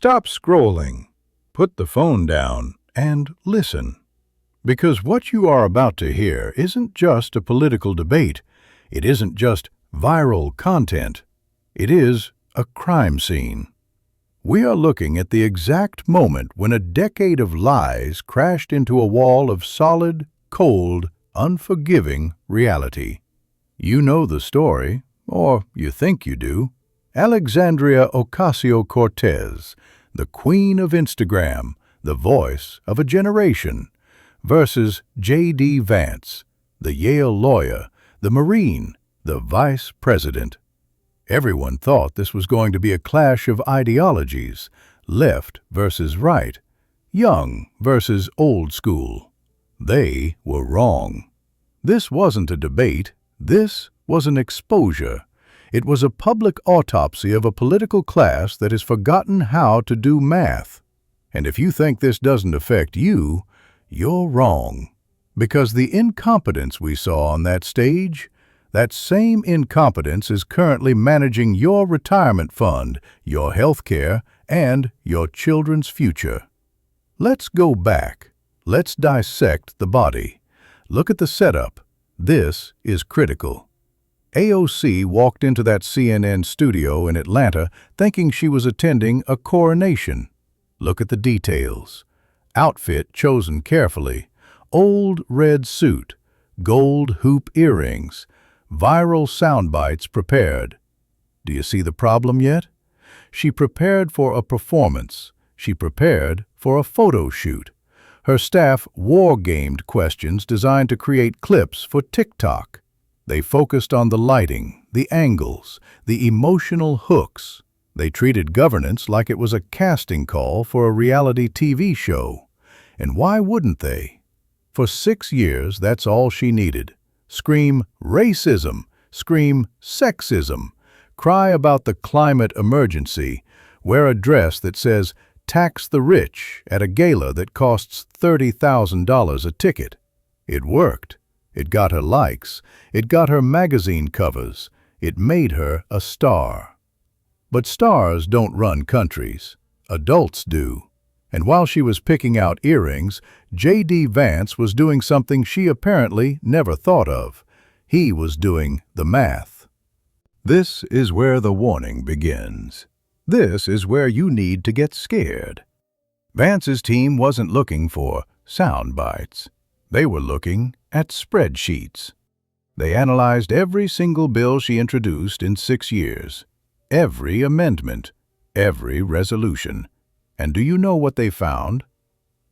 Stop scrolling, put the phone down, and listen. Because what you are about to hear isn't just a political debate. It isn't just viral content. It is a crime scene. We are looking at the exact moment when a decade of lies crashed into a wall of solid, cold, unforgiving reality. You know the story, or you think you do. Alexandria Ocasio-Cortez, the queen of Instagram, the voice of a generation, versus J.D. Vance, the Yale lawyer, the Marine, the vice president. Everyone thought this was going to be a clash of ideologies, left versus right, young versus old school. They were wrong. This wasn't a debate. This was an exposure. It was a public autopsy of a political class that has forgotten how to do math. And if you think this doesn't affect you, you're wrong. Because the incompetence we saw on that stage, that same incompetence is currently managing your retirement fund, your health care, and your children's future. Let's go back. Let's dissect the body. Look at the setup. This is critical. AOC walked into that CNN studio in Atlanta thinking she was attending a coronation. Look at the details. Outfit chosen carefully. Old red suit, gold hoop earrings, viral sound bites prepared. Do you see the problem yet? She prepared for a performance. She prepared for a photo shoot. Her staff war-gamed questions designed to create clips for TikTok. They focused on the lighting, the angles, the emotional hooks. They treated governance like it was a casting call for a reality TV show. And why wouldn't they? For 6 years, that's all she needed. Scream racism, scream sexism, cry about the climate emergency, wear a dress that says tax the rich at a gala that costs $30,000 a ticket. It worked. It got her likes. It got her magazine covers. It made her a star. But stars don't run countries. Adults do. And while she was picking out earrings, J.D. Vance was doing something she apparently never thought of. He was doing the math. This is where the warning begins. This is where you need to get scared. Vance's team wasn't looking for sound bites. They were looking at spreadsheets. They analyzed every single bill she introduced in 6 years, every amendment, every resolution. And do you know what they found?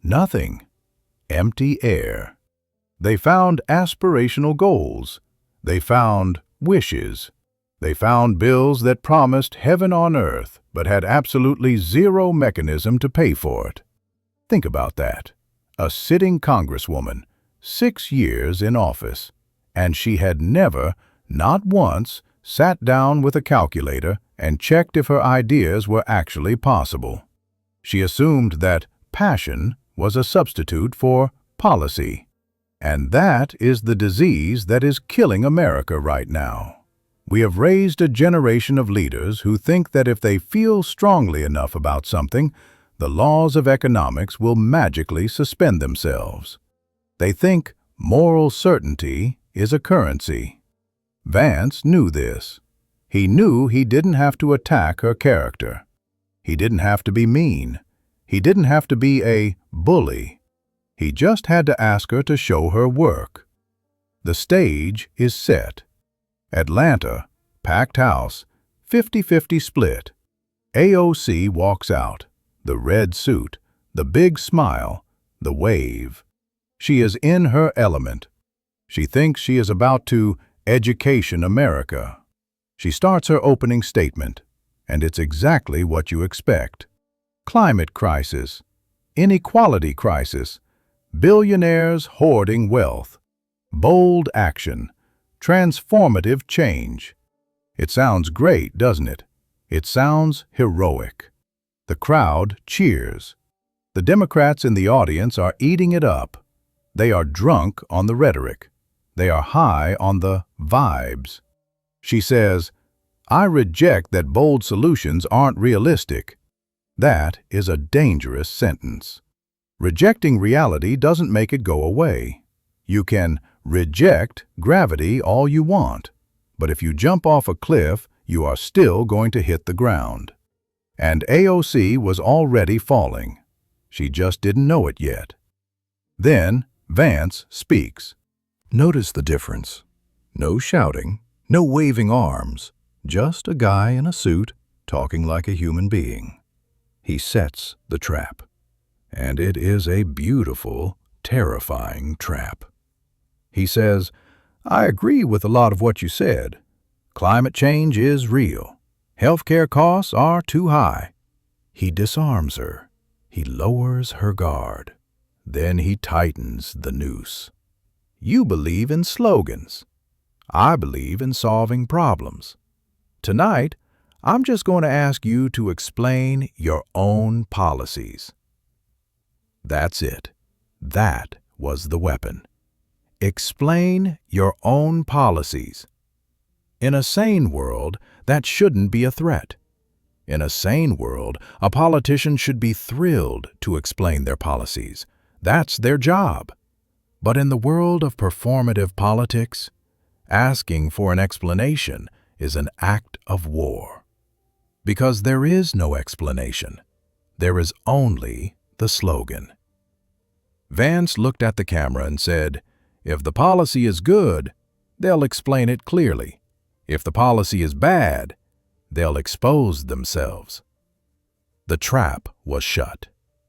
Nothing. Empty air. They found aspirational goals. They found wishes. They found bills that promised heaven on earth but had absolutely zero mechanism to pay for it. Think about that. A sitting congresswoman, 6 years in office, and she had never, not once, sat down with a calculator and checked if her ideas were actually possible. She assumed that passion was a substitute for policy. And that is the disease that is killing America right now. We have raised a generation of leaders who think that if they feel strongly enough about something, the laws of economics will magically suspend themselves. They think moral certainty is a currency. Vance knew this. He knew he didn't have to attack her character. He didn't have to be mean. He didn't have to be a bully. He just had to ask her to show her work. The stage is set. Atlanta, packed house, 50-50 split. AOC walks out, the red suit, the big smile, the wave. She is in her element. She thinks she is about to education America. She starts her opening statement, and it's exactly what you expect. Climate crisis, inequality crisis, billionaires hoarding wealth, bold action, transformative change. It sounds great, doesn't it? It sounds heroic. The crowd cheers. The Democrats in the audience are eating it up. They are drunk on the rhetoric. They are high on the vibes. She says, "I reject that bold solutions aren't realistic." That is a dangerous sentence. Rejecting reality doesn't make it go away. You can reject gravity all you want, but if you jump off a cliff, you are still going to hit the ground. And AOC was already falling. She just didn't know it yet. Then Vance speaks. Notice the difference. No shouting, no waving arms, just a guy in a suit talking like a human being. He sets the trap. And it is a beautiful, terrifying trap. He says, I agree with a lot of what you said. Climate change is real. Healthcare costs are too high. He disarms her. He lowers her guard. Then he tightens the noose. You believe in slogans. I believe in solving problems. Tonight, I'm just going to ask you to explain your own policies. That's it. That was the weapon. Explain your own policies. In a sane world, that shouldn't be a threat. In a sane world, a politician should be thrilled to explain their policies. That's their job. But in the world of performative politics, asking for an explanation is an act of war. Because there is no explanation. There is only the slogan. Vance looked at the camera and said, if the policy is good, they'll explain it clearly. If the policy is bad, they'll expose themselves. The trap was shut.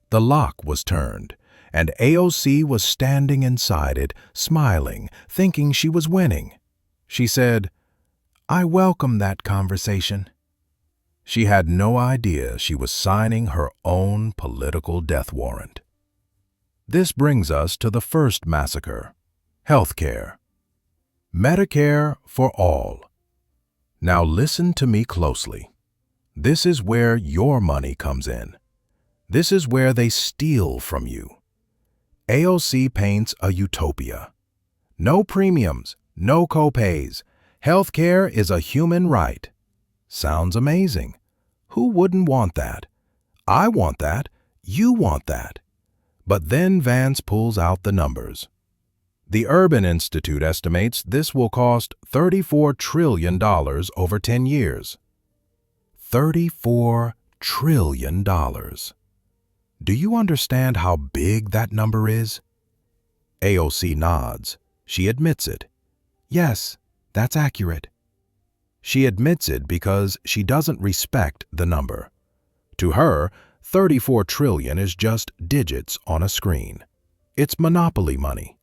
The lock was turned, and AOC was standing inside it, smiling, thinking she was winning. She said, I welcome that conversation. She had no idea she was signing her own political death warrant. This brings us to the first massacre, healthcare. Medicare for all. Now listen to me closely. This is where your money comes in. This is where they steal from you. AOC paints a utopia. No premiums, no copays. Healthcare is a human right. Sounds amazing. Who wouldn't want that? I want that. You want that. But then Vance pulls out the numbers. The Urban Institute estimates this will cost $34 trillion over 10 years. $34 trillion. Do you understand how big that number is? AOC nods. She admits it. Yes, that's accurate. She admits it because she doesn't respect the number. To her, 34 trillion is just digits on a screen. It's monopoly money.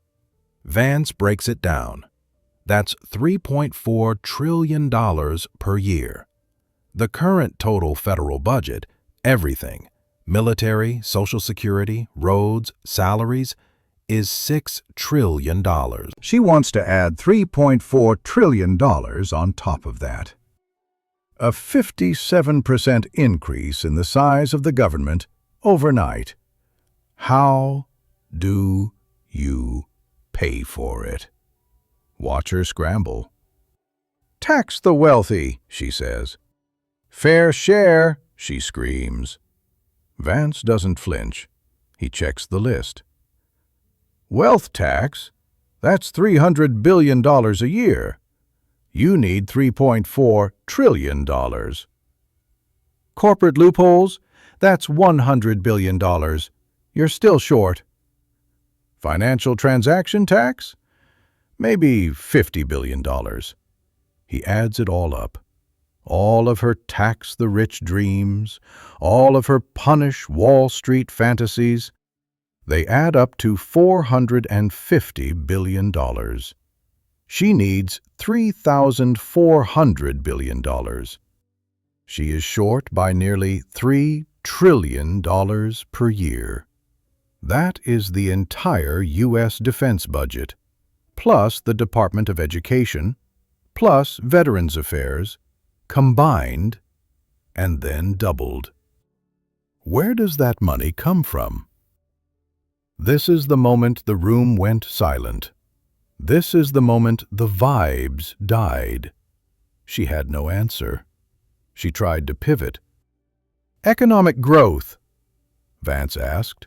Vance breaks it down. That's $3.4 trillion per year. The current total federal budget, everything, military, Social Security, roads, salaries, is $6 trillion. She wants to add $3.4 trillion on top of that. A 57% increase in the size of the government overnight. How do you pay for it? Watch her scramble. Tax the wealthy, she says. Fair share, she screams. Vance doesn't flinch. He checks the list. Wealth tax? That's $300 billion a year. You need $3.4 trillion. Corporate loopholes? That's $100 billion. You're still short. Financial transaction tax? Maybe $50 billion. He adds it all up. All of her tax the rich dreams, all of her punish Wall Street fantasies, they add up to $450 billion. She needs $3,400 billion. She is short by nearly $3 trillion per year. That is the entire U.S. defense budget, plus the Department of Education, plus Veterans Affairs, combined, and then doubled. Where does that money come from? This is the moment the room went silent. This is the moment the vibes died. She had no answer. She tried to pivot. Economic growth, Vance asked.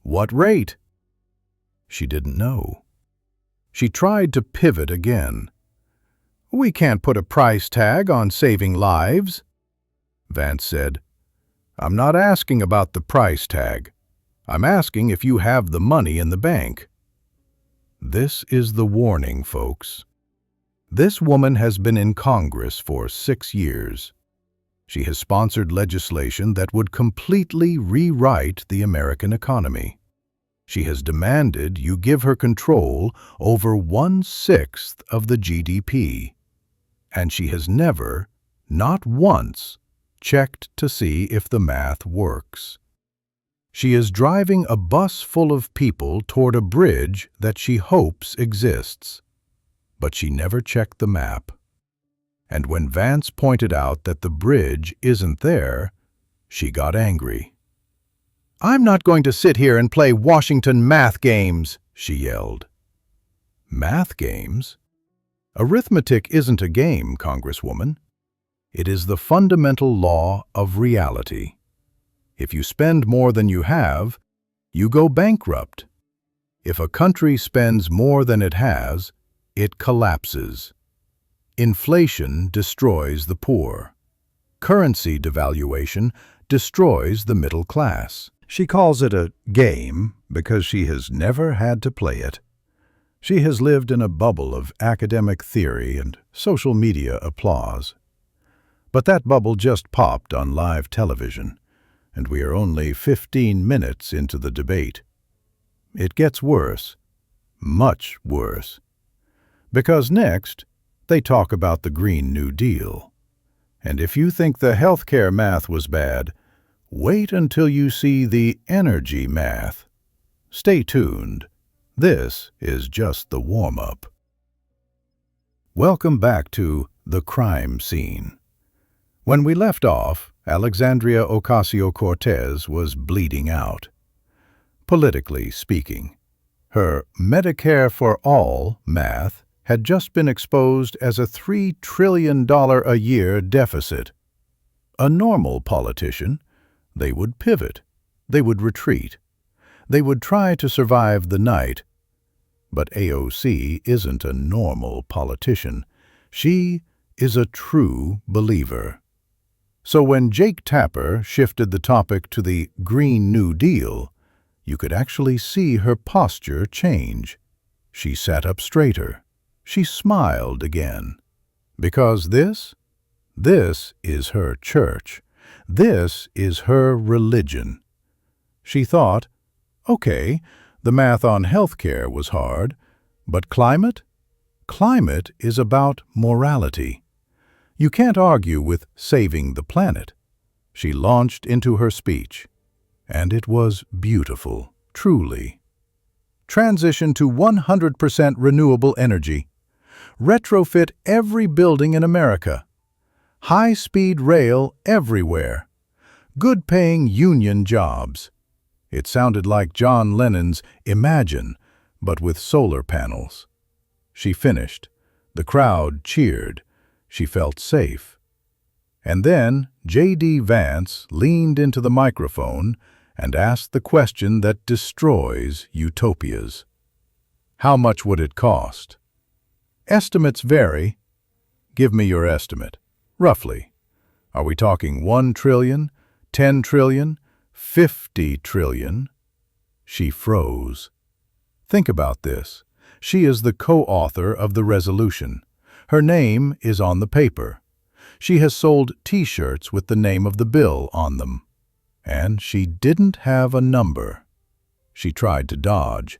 What rate? She didn't know. She tried to pivot again. We can't put a price tag on saving lives, Vance said. I'm not asking about the price tag. I'm asking if you have the money in the bank. This is the warning, folks. This woman has been in Congress for 6 years. She has sponsored legislation that would completely rewrite the American economy. She has demanded you give her control over 1/6 of the GDP. And she has never, not once, checked to see if the math works. She is driving a bus full of people toward a bridge that she hopes exists. But she never checked the map. And when Vance pointed out that the bridge isn't there, she got angry. I'm not going to sit here and play Washington math games, she yelled. Math games? Arithmetic isn't a game, Congresswoman. It is the fundamental law of reality. If you spend more than you have, you go bankrupt. If a country spends more than it has, it collapses. Inflation destroys the poor. Currency devaluation destroys the middle class. She calls it a game because she has never had to play it. She has lived in a bubble of academic theory and social media applause. But that bubble just popped on live television, and we are only 15 minutes into the debate. It gets worse, much worse. Because next, they talk about the Green New Deal. And if you think the healthcare math was bad, wait until you see the energy math. Stay tuned. This is just the warm-up. Welcome back to The Crime Scene. When we left off, Alexandria Ocasio-Cortez was bleeding out. Politically speaking, her Medicare for All math had just been exposed as a $3 trillion a year deficit. A normal politician, they would pivot, they would retreat, they would try to survive the night. But AOC isn't a normal politician. She is a true believer. So when Jake Tapper shifted the topic to the Green New Deal, you could actually see her posture change. She sat up straighter. She smiled again. Because this is her church. This is her religion. She thought, okay, the math on healthcare was hard, but climate? Climate is about morality. You can't argue with saving the planet. She launched into her speech, and it was beautiful, truly. Transition to 100% renewable energy. Retrofit every building in America. High-speed rail everywhere. Good-paying union jobs. It sounded like John Lennon's Imagine, but with solar panels. She finished. The crowd cheered. She felt safe. And then J.D. Vance leaned into the microphone and asked the question that destroys utopias. How much would it cost? Estimates vary. Give me your estimate. Roughly. Are we talking 1 trillion, 10 trillion, 50 trillion? She froze. Think about this. She is the co-author of the resolution. Her name is on the paper. She has sold T-shirts with the name of the bill on them. And she didn't have a number. She tried to dodge.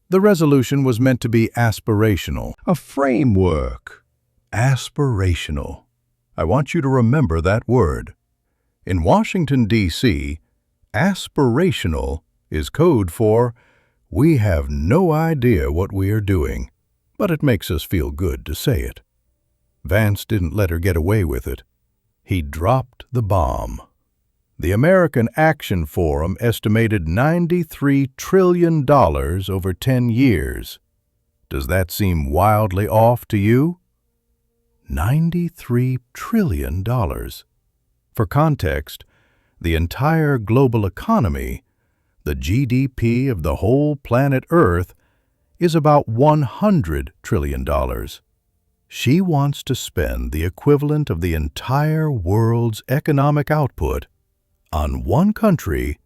The resolution was meant to be aspirational. A framework. Aspirational. I want you to remember that word. In Washington, D.C., aspirational is code for we have no idea what we are doing, but it makes us feel good to say it. Vance didn't let her get away with it. He dropped the bomb. The American Action Forum estimated $93 trillion over 10 years. Does that seem wildly off to you? $93 trillion. For context, The entire global economy, the GDP of the whole planet Earth, is about $100 trillion. She wants to spend the equivalent of the entire world's economic output on one country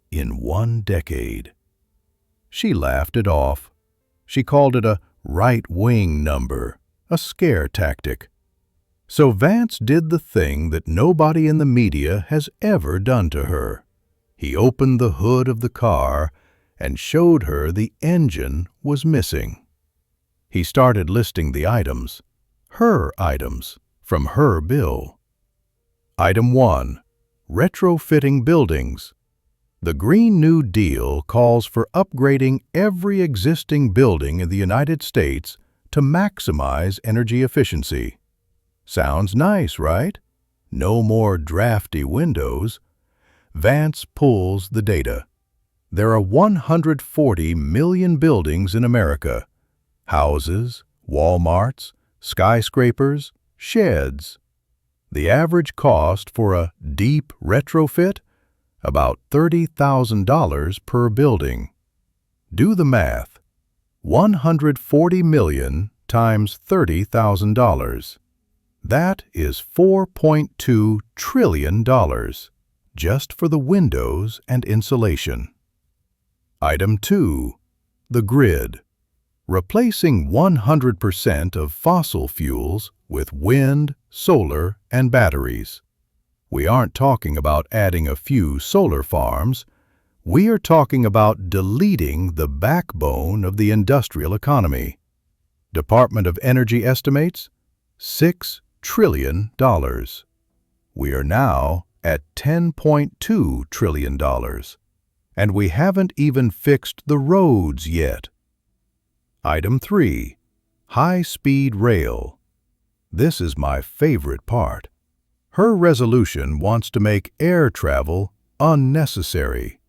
in 1 decade. She laughed it off. She called it a right-wing number, a scare tactic. So Vance did the thing that nobody in the media has ever done to her. He opened the hood of the car and showed her the engine was missing. He started listing the items, her items, from her bill. Item 1. Retrofitting buildings. The Green New Deal calls for upgrading every existing building in the United States to maximize energy efficiency. Sounds nice, right? No more drafty windows. Vance pulls the data. There are 140 million buildings in America. Houses, Walmarts, skyscrapers, sheds. The average cost for a deep retrofit? About $30,000 per building. Do the math. 140 million times $30,000. That is $4.2 trillion, just for the windows and insulation. Item 2. The grid. Replacing 100% of fossil fuels with wind, solar, and batteries. We aren't talking about adding a few solar farms. We are talking about deleting the backbone of the industrial economy. Department of Energy estimates $6 trillion. We are now at $10.2 trillion. And we haven't even fixed the roads yet. Item 3. High-speed rail. This is my favorite part. Her resolution wants to make air travel unnecessary.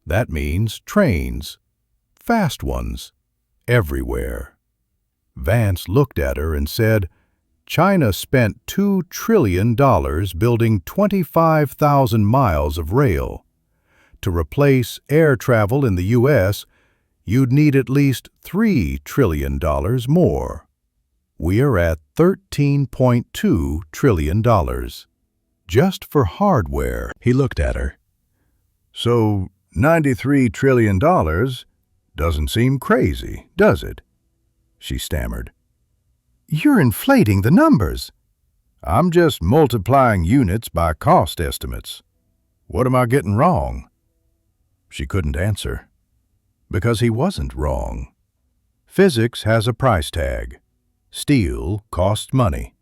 That means trains, fast ones, everywhere. Vance looked at her and said, China spent $2 trillion building 25,000 miles of rail. To replace air travel in the U.S., you'd need at least $3 trillion more. We are at $13.2 trillion. Just for hardware. He looked at her. So $93 trillion doesn't seem crazy, does it? She stammered. You're inflating the numbers. I'm just multiplying units by cost estimates. What am I getting wrong? She couldn't answer. Because he wasn't wrong. Physics has a price tag. Steel costs money.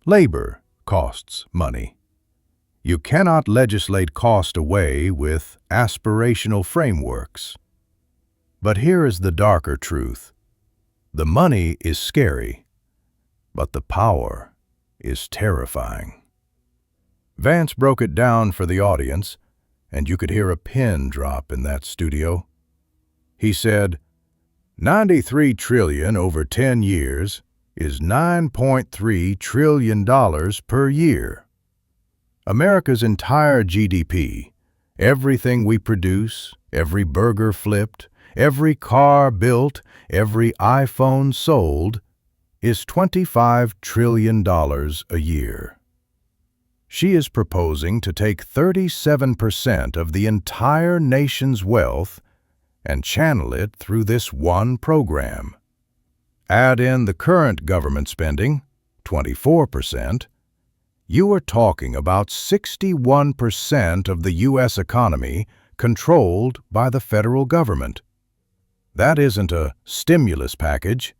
Labor costs money. You cannot legislate cost away with aspirational frameworks. But here is the darker truth. The money is scary, but the power is terrifying. Vance broke it down for the audience, and you could hear a pin drop in that studio. He said, $93 trillion over 10 years is $9.3 trillion per year. America's entire GDP, everything we produce, every burger flipped, every car built, every iPhone sold, is $25 trillion a year. She is proposing to take 37% of the entire nation's wealth and channel it through this one program. Add in the current government spending, 24%, you are talking about 61% of the U.S. economy controlled by the federal government. That isn't a stimulus package.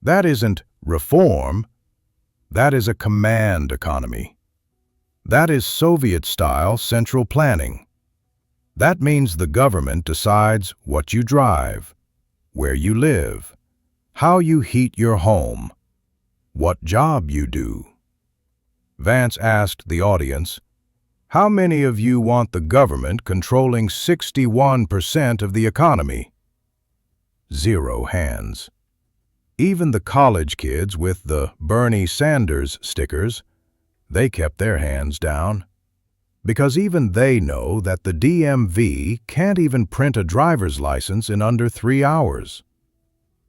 That isn't reform. That is a command economy. That is Soviet-style central planning. That means the government decides what you drive, where you live, how you heat your home, what job you do. Vance asked the audience, how many of you want the government controlling 61% of the economy? 0 hands. Even the college kids with the Bernie Sanders stickers, they kept their hands down. Because even they know that the DMV can't even print a driver's license in under 3 hours.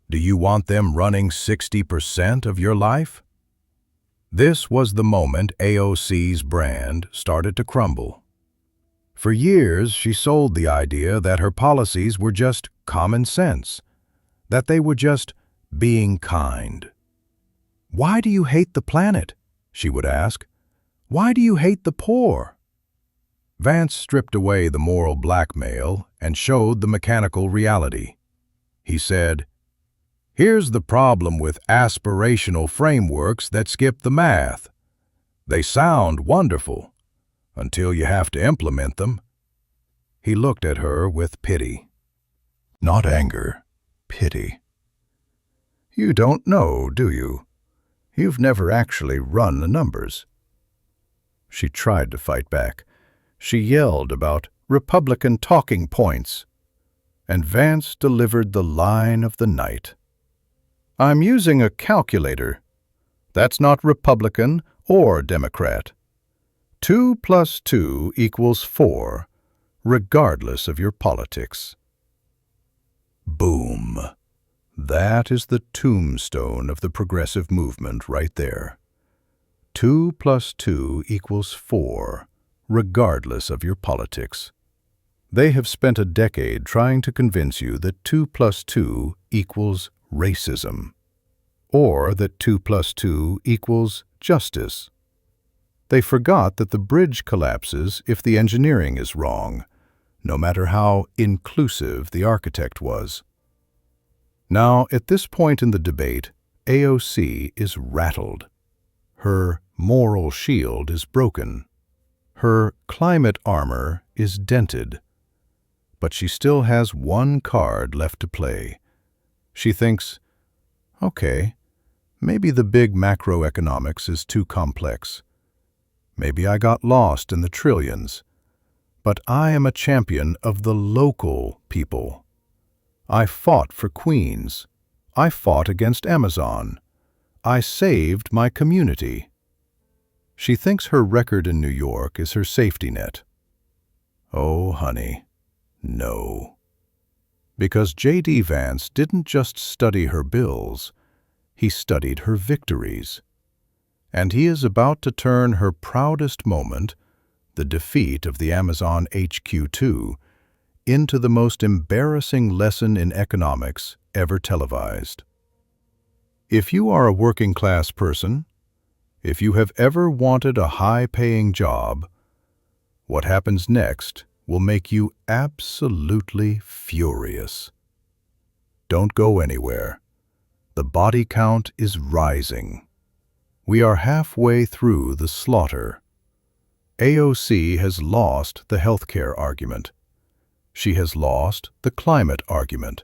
Do you want them running 60% of your life? This was the moment AOC's brand started to crumble. For years, she sold the idea that her policies were just common sense, that they were just being kind. "Why do you hate the planet?" she would ask. "Why do you hate the poor?" Vance stripped away the moral blackmail and showed the mechanical reality. He said, "Here's the problem with aspirational frameworks that skip the math. They sound wonderful until you have to implement them." He looked at her with pity. Not anger, pity. "You don't know, do you? You've never actually run the numbers." She tried to fight back. She yelled about Republican talking points, and Vance delivered the line of the night. "I'm using a calculator. That's not Republican or Democrat. 2 + 2 = 4, regardless of your politics." Boom. That is the tombstone of the progressive movement right there. 2 + 2 = 4, regardless of your politics. They have spent a decade trying to convince you that 2 + 2 = racism, or that 2 + 2 = justice. They forgot that the bridge collapses if the engineering is wrong, no matter how inclusive the architect was. Now, at this point in the debate, AOC is rattled. Her moral shield is broken. Her climate armor is dented. But she still has one card left to play. She thinks, okay, maybe the big macroeconomics is too complex. Maybe I got lost in the trillions. But I am a champion of the local people. I fought for Queens. I fought against Amazon. I saved my community. She thinks her record in New York is her safety net. Oh, honey, no. Because J.D. Vance didn't just study her bills, he studied her victories. And he is about to turn her proudest moment, the defeat of the Amazon HQ2, into the most embarrassing lesson in economics ever televised. If you are a working-class person, if you have ever wanted a high-paying job, what happens next will make you absolutely furious. Don't go anywhere. The body count is rising. We are halfway through the slaughter. AOC has lost the healthcare argument. She has lost the climate argument.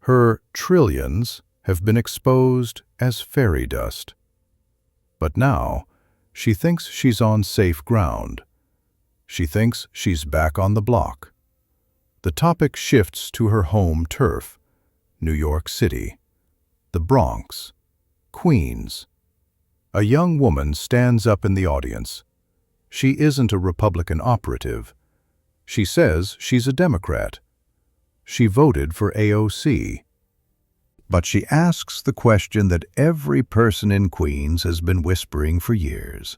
Her trillions have been exposed as fairy dust. But now, she thinks she's on safe ground. She thinks she's back on the block. The topic shifts to her home turf, New York City, the Bronx, Queens. A young woman stands up in the audience. She isn't a Republican operative. She says she's a Democrat. She voted for AOC. But she asks the question that every person in Queens has been whispering for years.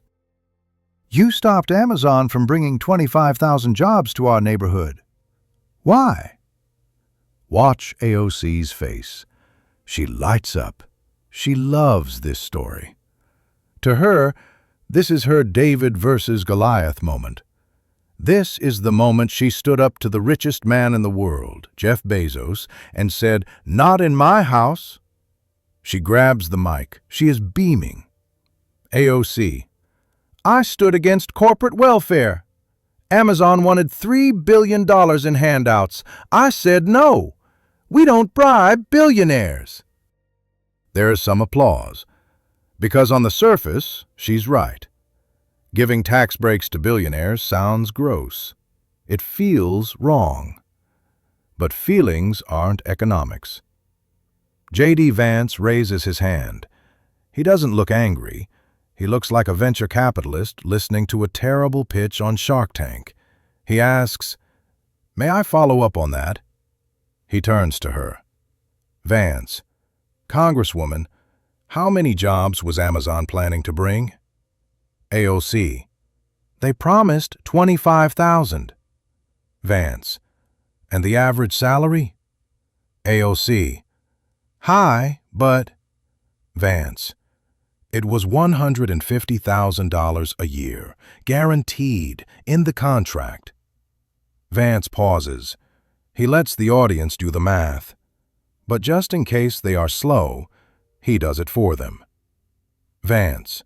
You stopped Amazon from bringing 25,000 jobs to our neighborhood. Why? Watch AOC's face. She lights up. She loves this story. To her, this is her David versus Goliath moment. This is the moment she stood up to the richest man in the world, Jeff Bezos, and said, "Not in my house." She grabs the mic. She is beaming. AOC, I stood against corporate welfare. Amazon wanted $3 billion in handouts. I said no. We don't bribe billionaires. There is some applause, because on the surface, she's right. Giving tax breaks to billionaires sounds gross. It feels wrong. But feelings aren't economics. J.D. Vance raises his hand. He doesn't look angry. He looks like a venture capitalist listening to a terrible pitch on Shark Tank. He asks, "May I follow up on that?" He turns to her. "Vance, Congresswoman, how many jobs was Amazon planning to bring?" AOC, "They promised 25,000. Vance, "And the average salary?" AOC, "High, but—" Vance, "It was $150,000 a year, guaranteed, in the contract." Vance pauses. He lets the audience do the math. But just in case they are slow, he does it for them. Vance,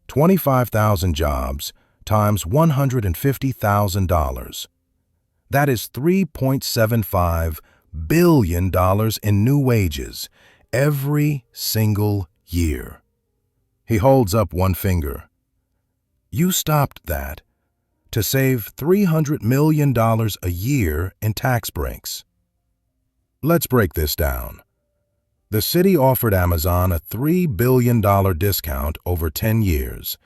25,000 jobs times $150,000. That is $3.75 billion in new wages every single year. He holds up one finger. You stopped that to save $300 million a year in tax breaks. Let's break this down. The city offered Amazon a $3 billion discount over 10 years.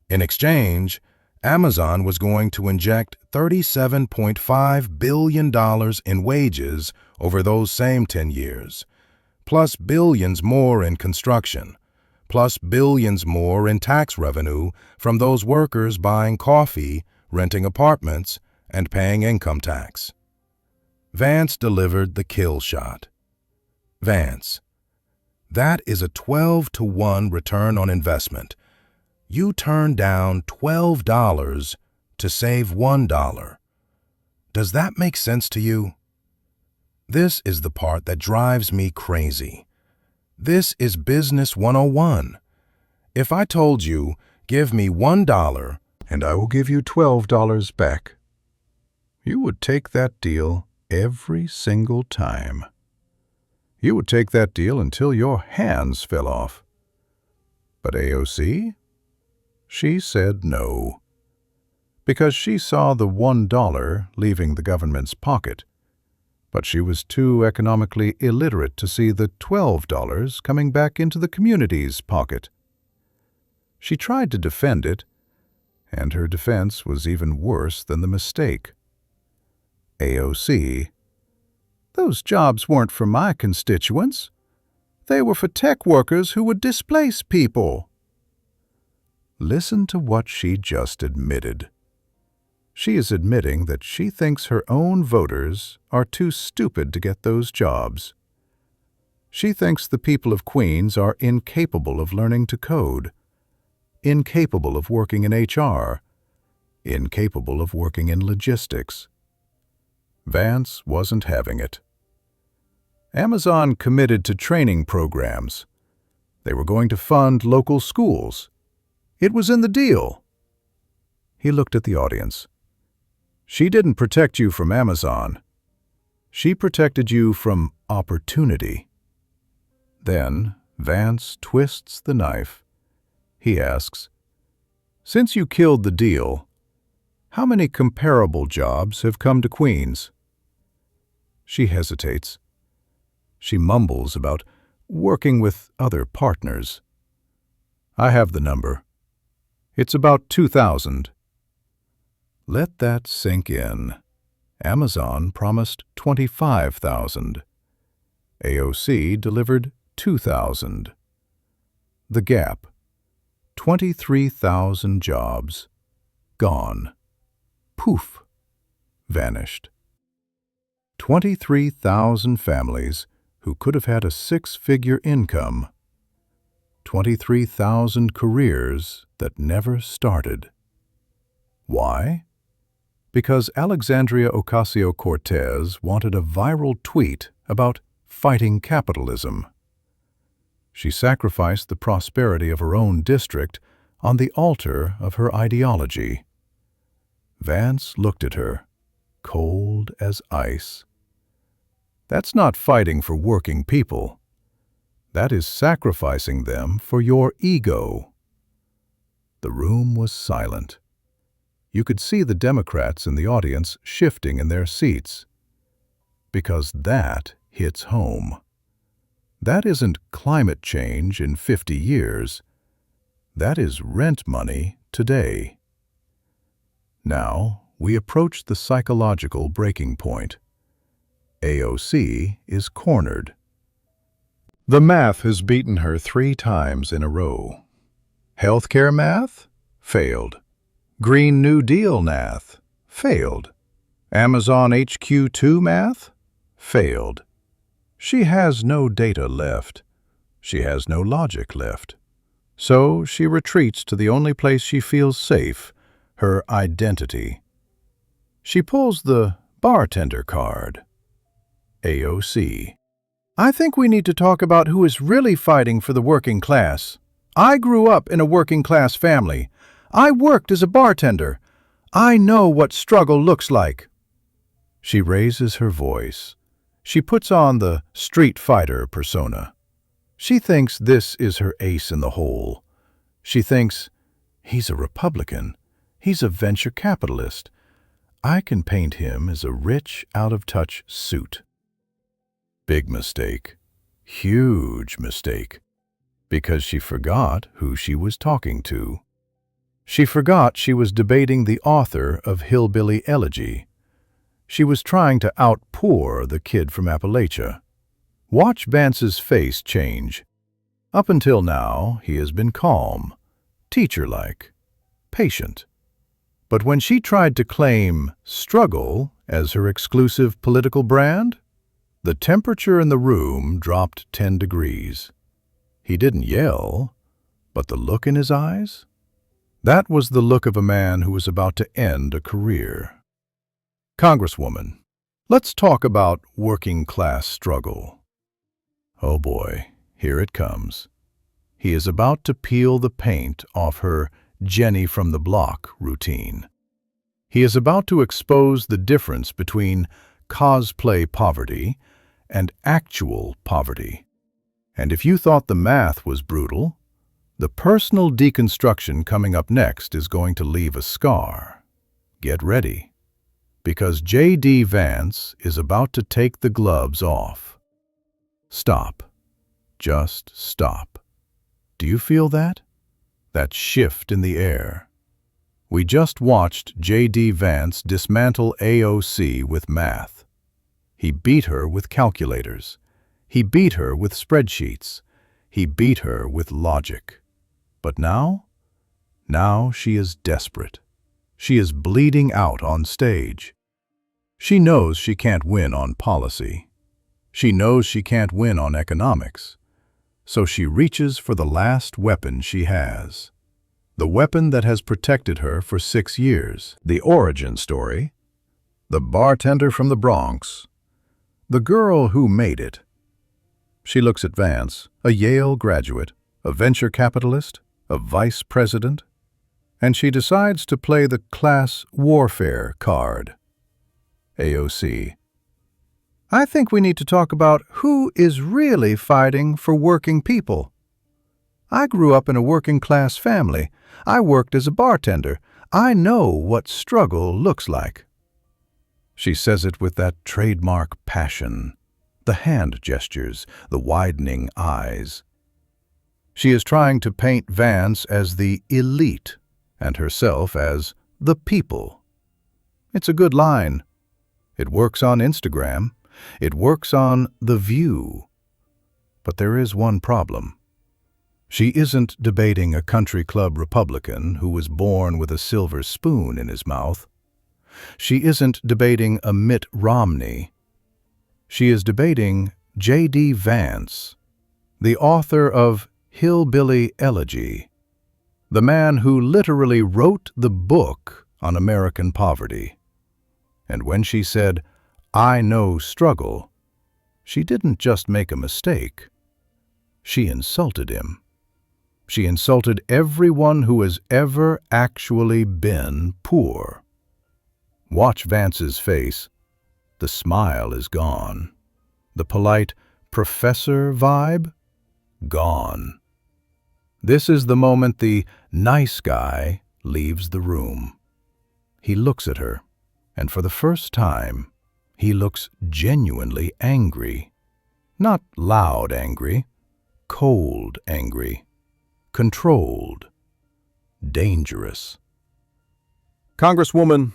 In exchange, Amazon was going to inject $37.5 billion in wages over those same 10 years, plus billions more in construction, plus billions more in tax revenue from those workers buying coffee, renting apartments, and paying income tax. Vance delivered the kill shot. Vance, that is a 12-to-1 return on investment. You turned down $12 to save $1. Does that make sense to you? This is the part that drives me crazy. This is Business 101. If I told you, give me $1 and I will give you $12 back, you would take that deal every single time. You would take that deal until your hands fell off. But AOC? She said no. Because she saw the $1 leaving the government's pocket. But she was too economically illiterate to see the $12 coming back into the community's pocket. She tried to defend it, and her defense was even worse than the mistake. AOC, those jobs weren't for my constituents. They were for tech workers who would displace people. Listen to what she just admitted. She is admitting that she thinks her own voters are too stupid to get those jobs. She thinks the people of Queens are incapable of learning to code, incapable of working in HR, incapable of working in logistics. Vance wasn't having it. Amazon committed to training programs. They were going to fund local schools. It was in the deal. He looked at the audience. She didn't protect you from Amazon. She protected you from opportunity. Then Vance twists the knife. He asks, "Since you killed the deal, how many comparable jobs have come to Queens?" She hesitates. She mumbles about working with other partners. I have the number. It's about 2,000. Let that sink in. Amazon promised 25,000. AOC delivered 2,000. The gap. 23,000 jobs. Gone. Poof. Vanished. 23,000 families who could have had a six-figure income. 23,000 careers that never started. Why? Because Alexandria Ocasio-Cortez wanted a viral tweet about fighting capitalism. She sacrificed the prosperity of her own district on the altar of her ideology. Vance looked at her, cold as ice. That's not fighting for working people. That is sacrificing them for your ego. The room was silent. You could see the Democrats in the audience shifting in their seats. Because that hits home. That isn't climate change in 50 years. That is rent money today. Now, we approach the psychological breaking point. AOC is cornered. The math has beaten her 3 times in a row. Healthcare math? Failed. Green New Deal math? Failed. Amazon HQ2 math? Failed. She has no data left. She has no logic left. So she retreats to the only place she feels safe, her identity. She pulls the bartender card. AOC. I think we need to talk about who is really fighting for the working class. I grew up in a working class family. I worked as a bartender. I know what struggle looks like. She raises her voice. She puts on the street fighter persona. She thinks this is her ace in the hole. She thinks, he's a Republican. He's a venture capitalist. I can paint him as a rich, out-of-touch suit. Big mistake. Huge mistake. Because she forgot who she was talking to. She forgot she was debating the author of Hillbilly Elegy. She was trying to outpour the kid from Appalachia. Watch Vance's face change. Up until now, he has been calm, teacher-like, patient. But when she tried to claim struggle as her exclusive political brand, the temperature in the room dropped 10 degrees. He didn't yell, but the look in his eyes? That was the look of a man who was about to end a career. Congresswoman, let's talk about working-class struggle. Oh boy, here it comes. He is about to peel the paint off her Jenny from the block routine. He is about to expose the difference between cosplay poverty and actual poverty. And if you thought the math was brutal, the personal deconstruction coming up next is going to leave a scar. Get ready, because J.D. Vance is about to take the gloves off. Stop. Just stop. Do you feel that? That shift in the air. We just watched J.D. Vance dismantle AOC with math. He beat her with calculators. He beat her with spreadsheets. He beat her with logic. But now she is desperate. She is bleeding out on stage. She knows she can't win on policy. She knows she can't win on economics. So she reaches for the last weapon she has. The weapon that has protected her for 6 years. The origin story. The bartender from the Bronx. The girl who made it. She looks at Vance, a Yale graduate, a venture capitalist, a vice president, and she decides to play the class warfare card. AOC. I think we need to talk about who is really fighting for working people. I grew up in a working-class family. I worked as a bartender. I know what struggle looks like. She says it with that trademark passion, the hand gestures, the widening eyes. She is trying to paint Vance as the elite and herself as the people. It's a good line. It works on Instagram. It works on The View. But there is one problem. She isn't debating a country club Republican who was born with a silver spoon in his mouth. She isn't debating a Mitt Romney. She is debating J.D. Vance, the author of Hillbilly Elegy, the man who literally wrote the book on American poverty. And when she said, "I know struggle," she didn't just make a mistake. She insulted him. She insulted everyone who has ever actually been poor. Watch Vance's face. The smile is gone. The polite professor vibe? Gone. This is the moment the nice guy leaves the room. He looks at her, and for the first time, he looks genuinely angry. Not loud angry, cold angry, controlled, dangerous. Congresswoman,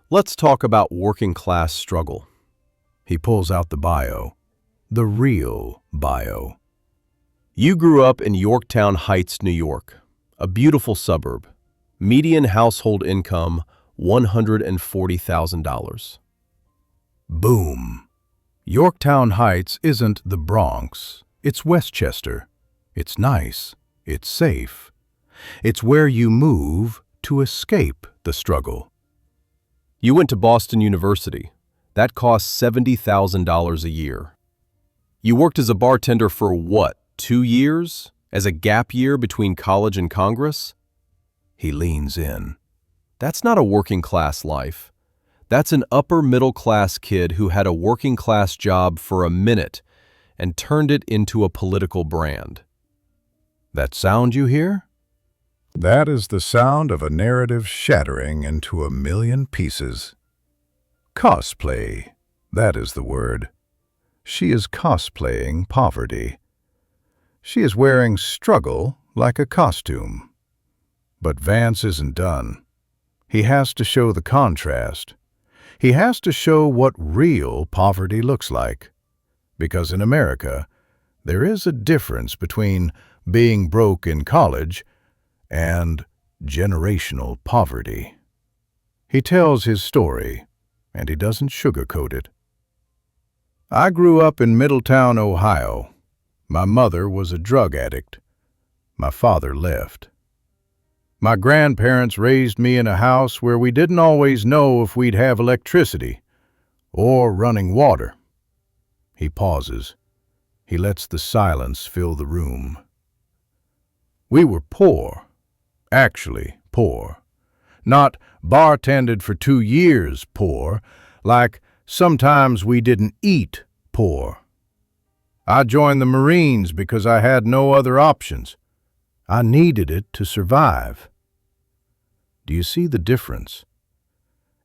let's talk about working class struggle. He pulls out the bio, the real bio. You grew up in Yorktown Heights, New York, a beautiful suburb. Median household income, $140,000. Boom. Yorktown Heights isn't the Bronx. It's Westchester. It's nice. It's safe. It's where you move to escape the struggle. You went to Boston University. That cost $70,000 a year. You worked as a bartender for what, 2 years? As a gap year between college and Congress? He leans in. That's not a working class life. That's an upper middle class kid who had a working class job for a minute and turned it into a political brand. That sound you hear? That is the sound of a narrative shattering into a million pieces. Cosplay, that is the word. She is cosplaying poverty. She is wearing struggle like a costume. But Vance isn't done. He has to show the contrast. He has to show what real poverty looks like. Because in America, there is a difference between being broke in college and generational poverty. He tells his story, and he doesn't sugarcoat it. I grew up in Middletown, Ohio. My mother was a drug addict. My father left. My grandparents raised me in a house where we didn't always know if we'd have electricity or running water. He pauses. He lets the silence fill the room. We were poor, actually poor. Not bartended for 2 years poor, like sometimes we didn't eat poor. I joined the Marines because I had no other options. I needed it to survive. Do you see the difference?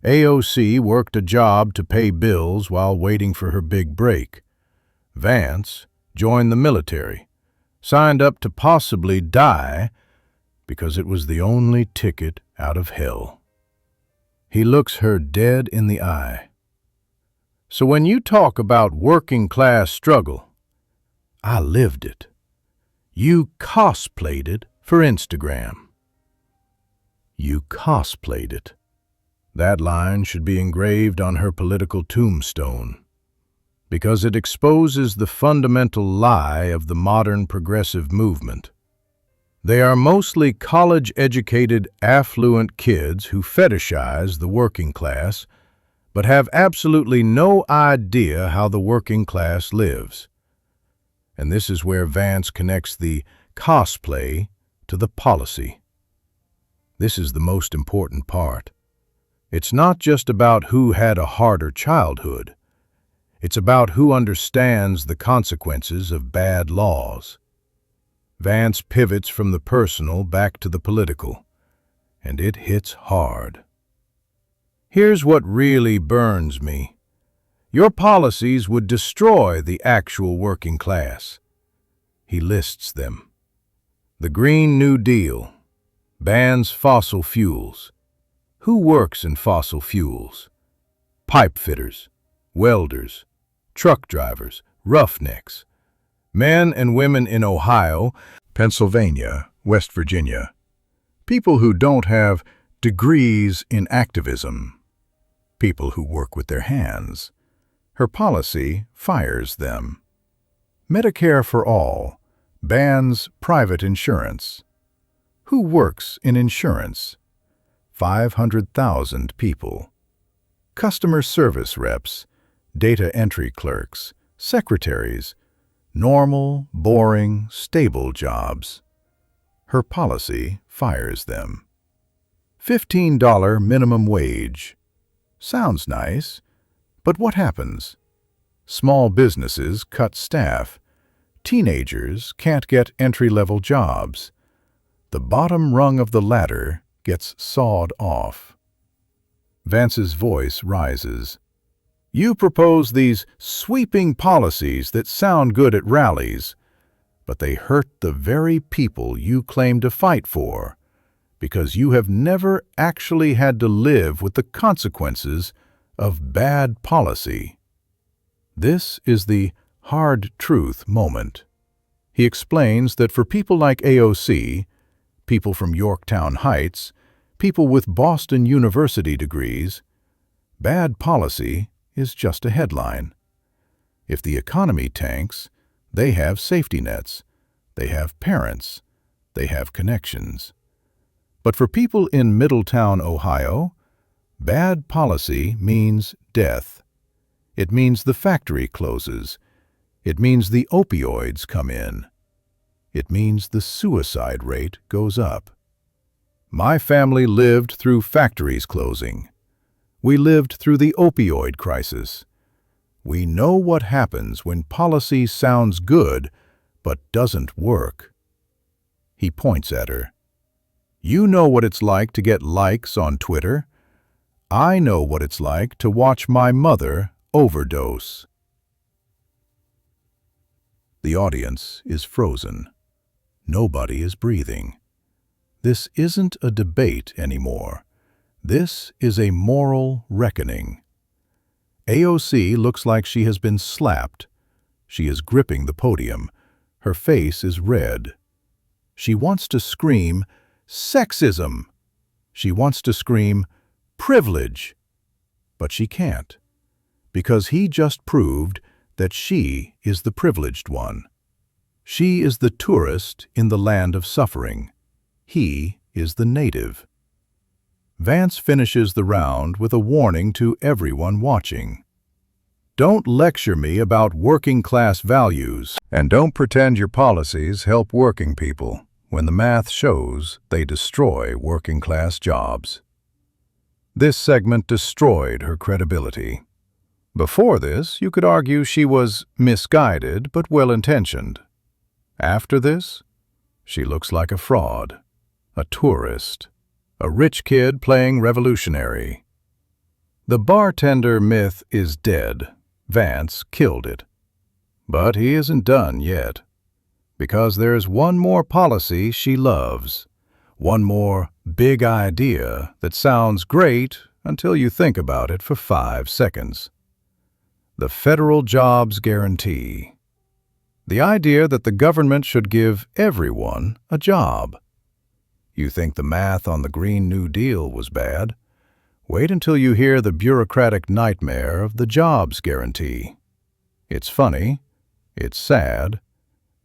AOC worked a job to pay bills while waiting for her big break. Vance joined the military, signed up to possibly die because it was the only ticket out of hell. He looks her dead in the eye. So when you talk about working class struggle, I lived it. You cosplayed it for Instagram. You cosplayed it. That line should be engraved on her political tombstone, because it exposes the fundamental lie of the modern progressive movement. They are mostly college-educated, affluent kids who fetishize the working class, but have absolutely no idea how the working class lives. And this is where Vance connects the cosplay to the policy. This is the most important part. It's not just about who had a harder childhood. It's about who understands the consequences of bad laws. Vance pivots from the personal back to the political, and it hits hard. Here's what really burns me. Your policies would destroy the actual working class. He lists them. The Green New Deal bans fossil fuels. Who works in fossil fuels? Pipe fitters, welders, truck drivers, roughnecks, men and women in Ohio, Pennsylvania, West Virginia, people who don't have degrees in activism, people who work with their hands. Her policy fires them. Medicare for all bans private insurance. Who works in insurance? 500,000 people. Customer service reps, data entry clerks, secretaries, normal, boring, stable jobs. Her policy fires them. $15 minimum wage. Sounds nice, but what happens? Small businesses cut staff. Teenagers can't get entry-level jobs. The bottom rung of the ladder gets sawed off. Vance's voice rises. You propose these sweeping policies that sound good at rallies, but they hurt the very people you claim to fight for. because you have never actually had to live with the consequences of bad policy. This is the hard truth moment. He explains that for people like AOC, people from Yorktown Heights, people with Boston University degrees, bad policy is just a headline. If the economy tanks, they have safety nets, they have parents, they have connections. But for people in Middletown, Ohio, bad policy means death. It means the factory closes. It means the opioids come in. It means the suicide rate goes up. My family lived through factories closing. We lived through the opioid crisis. We know what happens when policy sounds good but doesn't work. He points at her. You know what it's like to get likes on Twitter. I know what it's like to watch my mother overdose. The audience is frozen. Nobody is breathing. This isn't a debate anymore. This is a moral reckoning. AOC looks like she has been slapped. She is gripping the podium. Her face is red. She wants to scream, "Sexism!" She wants to scream, "Privilege!" But she can't, because he just proved that she is the privileged one. She is the tourist in the land of suffering. He is the native. Vance finishes the round with a warning to everyone watching. Don't lecture me about working-class values, and don't pretend your policies help working people, when the math shows they destroy working-class jobs. This segment destroyed her credibility. Before this, you could argue she was misguided but well-intentioned. After this, she looks like a fraud, a tourist, a rich kid playing revolutionary. The bartender myth is dead. Vance killed it. But he isn't done yet, because there's one more policy she loves, one more big idea that sounds great until you think about it for 5 seconds. The federal jobs guarantee. The idea that the government should give everyone a job. You think the math on the Green New Deal was bad? Wait until you hear the bureaucratic nightmare of the jobs guarantee. It's funny, it's sad,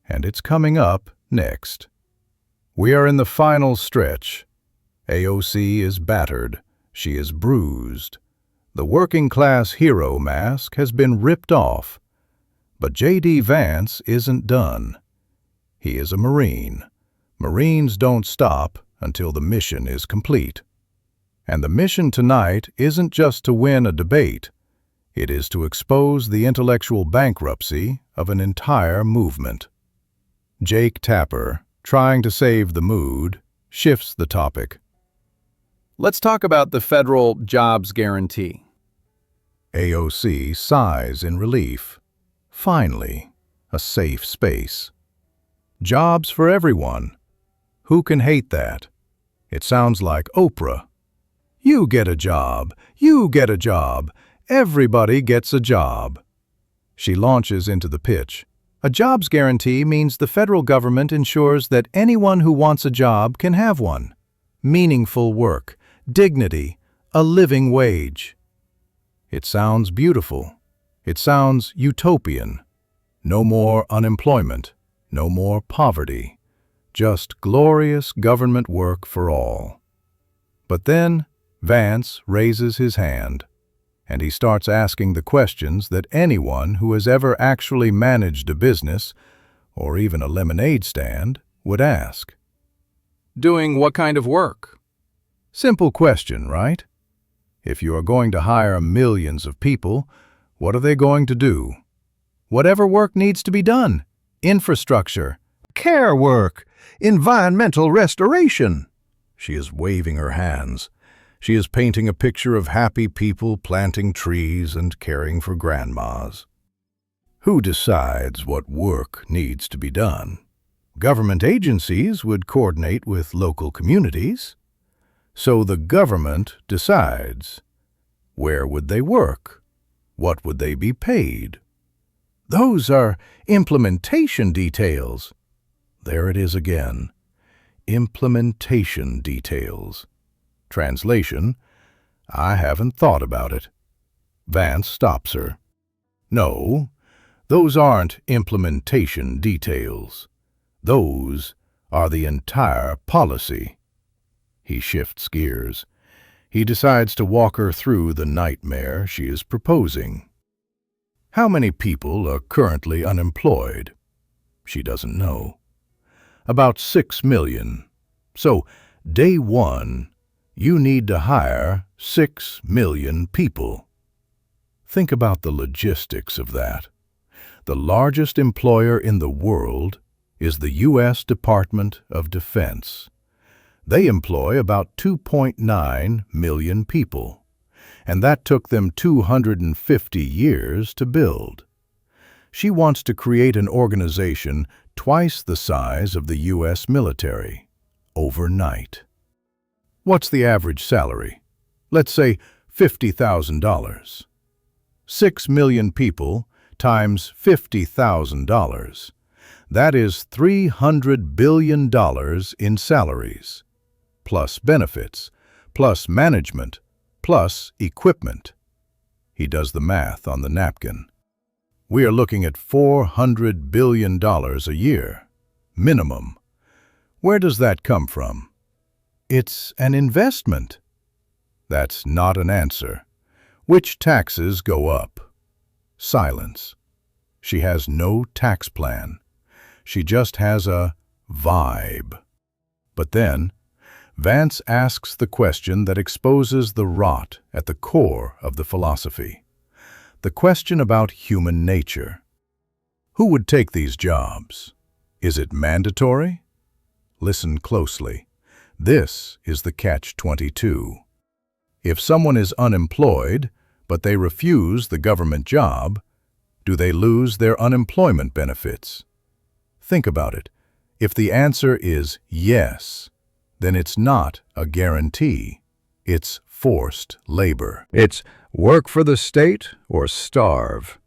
and it's coming up next. We are in the final stretch. AOC is battered. She is bruised. The working-class hero mask has been ripped off. But J.D. Vance isn't done. He is a Marine. Marines don't stop until the mission is complete. And the mission tonight isn't just to win a debate. It is to expose the intellectual bankruptcy of an entire movement. Jake Tapper, trying to save the mood, shifts the topic. Let's talk about the federal jobs guarantee. AOC sighs in relief. Finally, a safe space. Jobs for everyone. Who can hate that? It sounds like Oprah. You get a job. You get a job. Everybody gets a job. She launches into the pitch. A jobs guarantee means the federal government ensures that anyone who wants a job can have one. Meaningful work, dignity, a living wage. It sounds beautiful. It sounds utopian. No more unemployment, no more poverty. Just glorious government work for all. But then Vance raises his hand, and he starts asking the questions that anyone who has ever actually managed a business, or even a lemonade stand, would ask. Doing what kind of work? Simple question, right? If you are going to hire millions of people, what are they going to do? Whatever work needs to be done. Infrastructure, care work, environmental restoration. She is waving her hands. She is painting a picture of happy people planting trees and caring for grandmas. Who decides what work needs to be done? Government agencies would coordinate with local communities. So the government decides. Where would they work? What would they be paid? Those are implementation details. There it is again. Implementation details. Translation: I haven't thought about it. Vance stops her. No, those aren't implementation details. Those are the entire policy. He shifts gears. He decides to walk her through the nightmare she is proposing. How many people are currently unemployed? She doesn't know. About 6 million. So, day one, you need to hire 6 million people. Think about the logistics of that. The largest employer in the world is the U.S. Department of Defense. They employ about 2.9 million people, and that took them 250 years to build. She wants to create an organization twice the size of the U.S. military, overnight. What's the average salary? Let's say $50,000. 6 million people times $50,000. That is $300 billion in salaries, plus benefits, plus management, plus equipment. He does the math on the napkin. We are looking at $400 billion a year, minimum. Where does that come from? It's an investment. That's not an answer. Which taxes go up? Silence. She has no tax plan. She just has a vibe. But then, Vance asks the question that exposes the rot at the core of the philosophy. The question about human nature. Who would take these jobs? Is it mandatory? Listen closely. This is the catch-22. If someone is unemployed, but they refuse the government job, do they lose their unemployment benefits? Think about it. If the answer is yes, then it's not a guarantee. It's forced labor. It's work for the state or starve.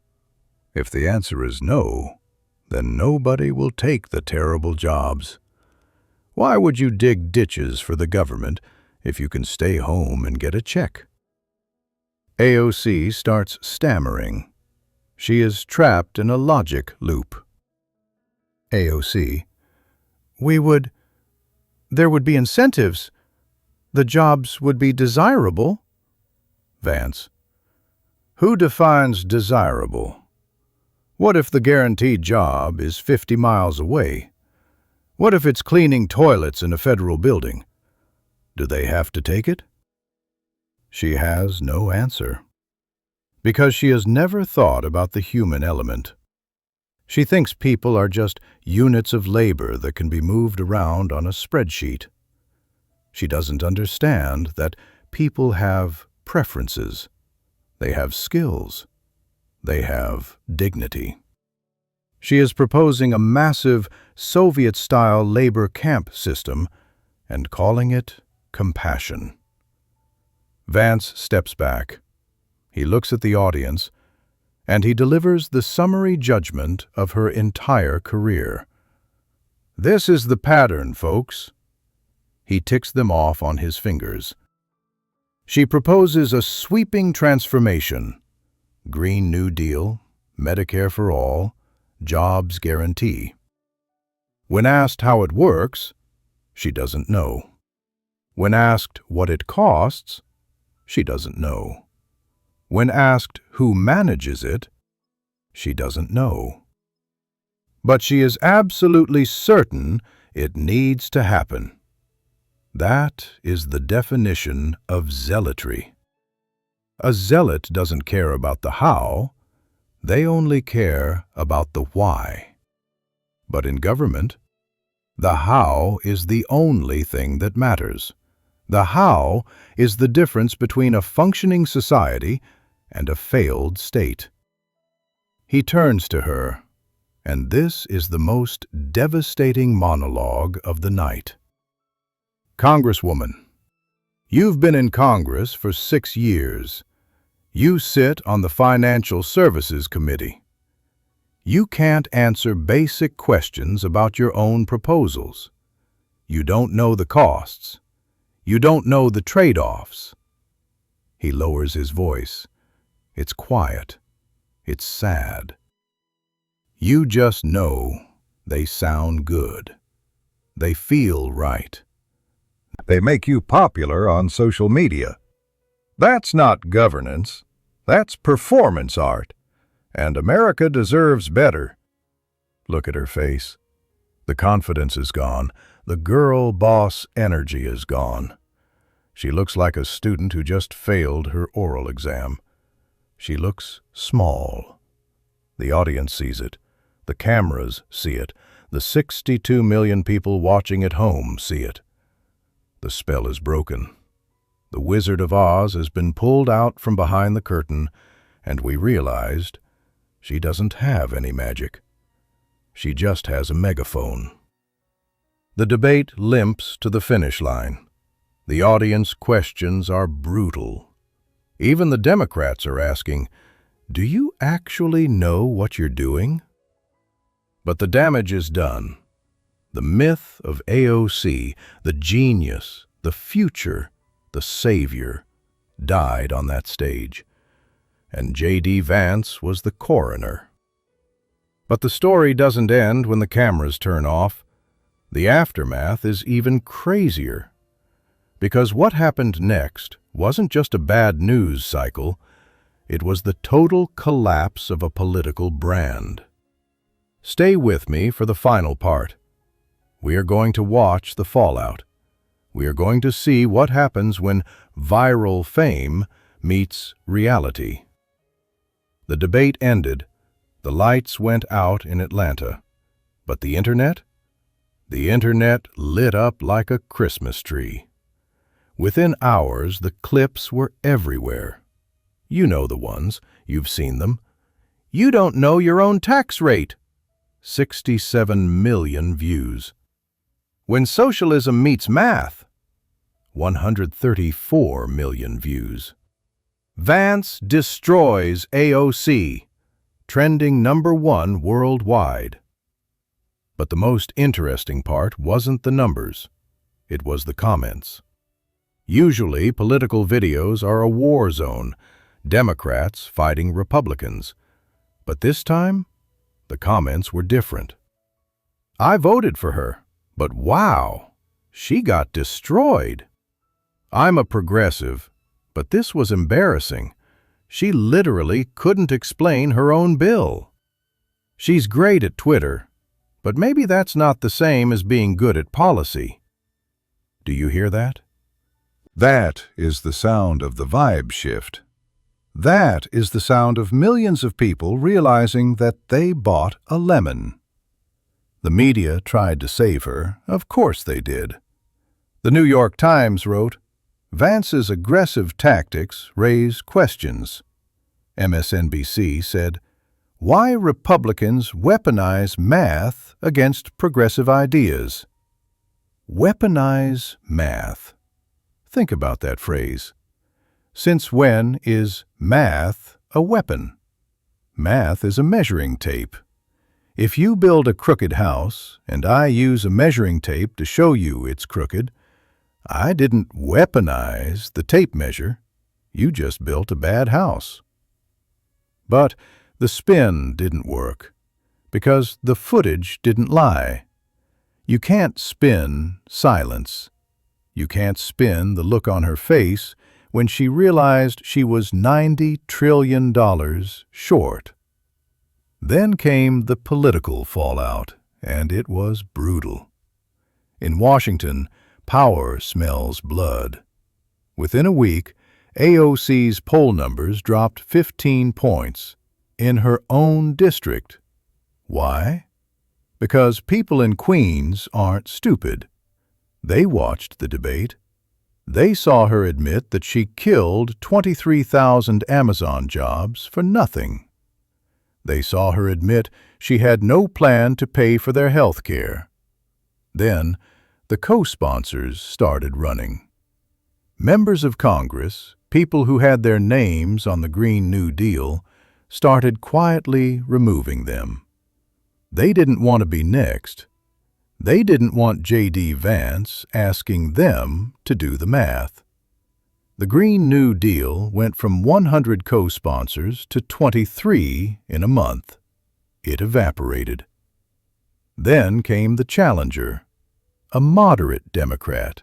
If the answer is no, then nobody will take the terrible jobs. Why would you dig ditches for the government if you can stay home and get a check? AOC starts stammering. She is trapped in a logic loop. AOC: there would be incentives. The jobs would be desirable. Vance: who defines desirable? What if the guaranteed job is 50 miles away? What if it's cleaning toilets in a federal building? Do they have to take it? She has no answer, because she has never thought about the human element. She thinks people are just units of labor that can be moved around on a spreadsheet. She doesn't understand that people have preferences. They have skills. They have dignity. She is proposing a massive Soviet-style labor camp system and calling it compassion. Vance steps back. He looks at the audience, and he delivers the summary judgment of her entire career. This is the pattern, folks. He ticks them off on his fingers. She proposes a sweeping transformation: Green New Deal, Medicare for all, jobs guarantee. When asked how it works, she doesn't know. When asked what it costs, she doesn't know. When asked who manages it, she doesn't know. But she is absolutely certain it needs to happen. That is the definition of zealotry. A zealot doesn't care about the how, they only care about the why. But in government, the how is the only thing that matters. The how is the difference between a functioning society and a failed state. He turns to her, and this is the most devastating monologue of the night. Congresswoman, You've been in Congress for 6 years. You sit on the Financial Services Committee. You can't answer basic questions about your own proposals. You don't know the costs. You don't know the trade-offs. He lowers his voice. It's quiet. It's sad. You just know they sound good. They feel right. They make you popular on social media. That's not governance. That's performance art. And America deserves better. Look at her face. The confidence is gone. The girl boss energy is gone. She looks like a student who just failed her oral exam. She looks small. The audience sees it. The cameras see it. The 62 million people watching at home see it. The spell is broken. The Wizard of Oz has been pulled out from behind the curtain, and we realized she doesn't have any magic. She just has a megaphone. The debate limps to the finish line. The audience questions are brutal. Even the Democrats are asking, "Do you actually know what you're doing?" But the damage is done. The myth of AOC, the genius, the future, the savior, died on that stage. And J.D. Vance was the coroner. But the story doesn't end when the cameras turn off. The aftermath is even crazier. Because what happened next wasn't just a bad news cycle, it was the total collapse of a political brand. Stay with me for the final part. We are going to watch the fallout. We are going to see what happens when viral fame meets reality. The debate ended. The lights went out in Atlanta. But the internet? The internet lit up like a Christmas tree. Within hours, the clips were everywhere. You know the ones. You've seen them. You don't know your own tax rate. 67 million views. When socialism meets math, 134 million views. Vance destroys AOC, trending #1 worldwide. But the most interesting part wasn't the numbers. It was the comments. Usually, political videos are a war zone, Democrats fighting Republicans. But this time, the comments were different. I voted for her, but wow, she got destroyed. I'm a progressive, but this was embarrassing. She literally couldn't explain her own bill. She's great at Twitter, but maybe that's not the same as being good at policy. Do you hear that? That is the sound of the vibe shift. That is the sound of millions of people realizing that they bought a lemon. The media tried to save her. Of course they did. The New York Times wrote, "Vance's aggressive tactics raise questions." MSNBC said, "Why Republicans weaponize math against progressive ideas." Weaponize math. Think about that phrase. Since when is math a weapon? Math is a measuring tape. If you build a crooked house and I use a measuring tape to show you it's crooked, I didn't weaponize the tape measure. You just built a bad house. But the spin didn't work because the footage didn't lie. You can't spin silence. You can't spin the look on her face when she realized she was $90 trillion short. Then came the political fallout, and it was brutal. In Washington, power smells blood. Within a week, AOC's poll numbers dropped 15 points in her own district. Why? Because people in Queens aren't stupid. They watched the debate. They saw her admit that she killed 23,000 Amazon jobs for nothing. They saw her admit she had no plan to pay for their health care. Then, the co-sponsors started running. Members of Congress, people who had their names on the Green New Deal, started quietly removing them. They didn't want to be next. They didn't want J.D. Vance asking them to do the math. The Green New Deal went from 100 co-sponsors to 23 in a month. It evaporated. Then came the challenger, a moderate Democrat,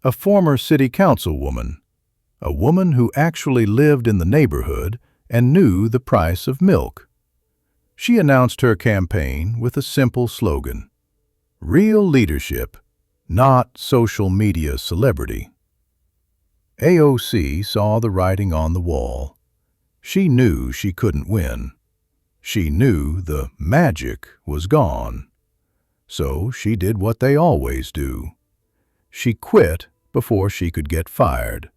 a former city councilwoman, a woman who actually lived in the neighborhood and knew the price of milk. She announced her campaign with a simple slogan: real leadership, not social media celebrity. AOC saw the writing on the wall. She knew she couldn't win. She knew the magic was gone. So she did what they always do. She quit before she could get fired.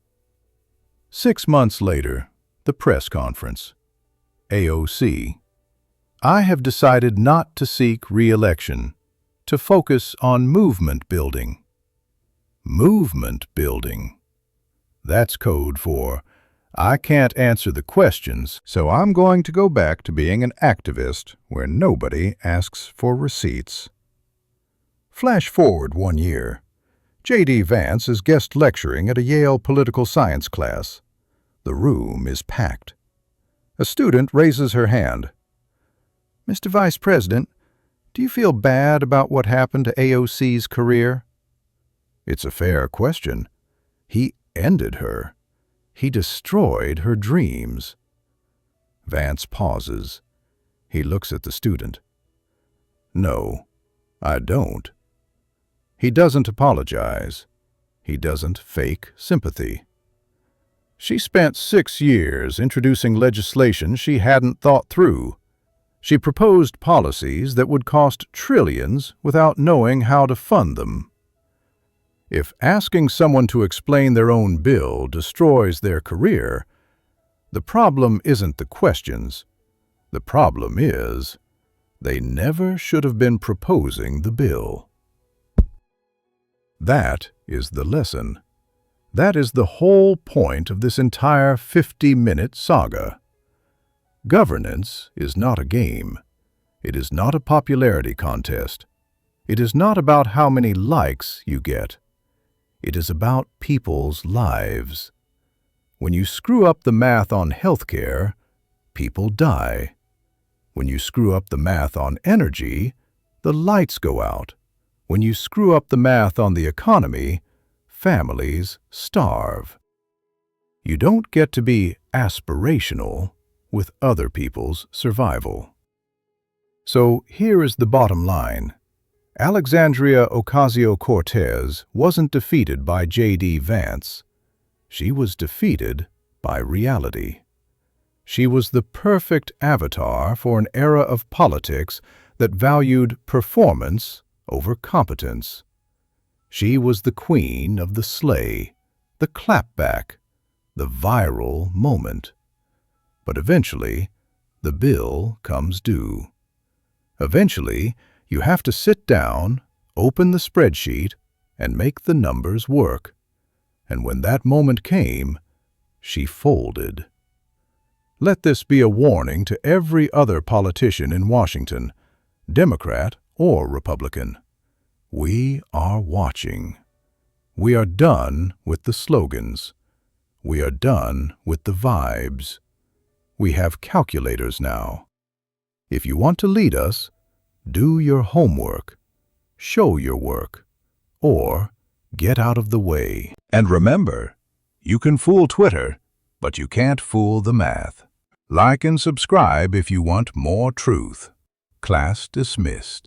6 months later, the press conference. AOC: I have decided not to seek re-election, to focus on movement building. Movement building. That's code for, I can't answer the questions, so I'm going to go back to being an activist where nobody asks for receipts. Flash forward 1 year. J.D. Vance is guest lecturing at a Yale political science class. The room is packed. A student raises her hand. Mr. Vice President, do you feel bad about what happened to AOC's career? It's a fair question. He ended her. He destroyed her dreams. Vance pauses. He looks at the student. No, I don't. He doesn't apologize. He doesn't fake sympathy. She spent 6 years introducing legislation she hadn't thought through. She proposed policies that would cost trillions without knowing how to fund them. If asking someone to explain their own bill destroys their career, the problem isn't the questions. The problem is, they never should have been proposing the bill. That is the lesson. That is the whole point of this entire 50-minute saga. Governance is not a game. It is not a popularity contest. It is not about how many likes you get. It is about people's lives. When you screw up the math on healthcare, people die. When you screw up the math on energy, the lights go out. When you screw up the math on the economy, families starve. You don't get to be aspirational with other people's survival. So here is the bottom line. Alexandria Ocasio-Cortez wasn't defeated by J.D. Vance. She was defeated by reality. She was the perfect avatar for an era of politics that valued performance over competence. She was the queen of the sleigh, the clapback, the viral moment. But eventually, the bill comes due. Eventually, you have to sit down, open the spreadsheet, and make the numbers work. And when that moment came, she folded. Let this be a warning to every other politician in Washington, Democrat or Republican. We are watching. We are done with the slogans. We are done with the vibes. We have calculators now. If you want to lead us, do your homework, show your work, or get out of the way. And remember, you can fool Twitter, but you can't fool the math. Like and subscribe if you want more truth. Class dismissed.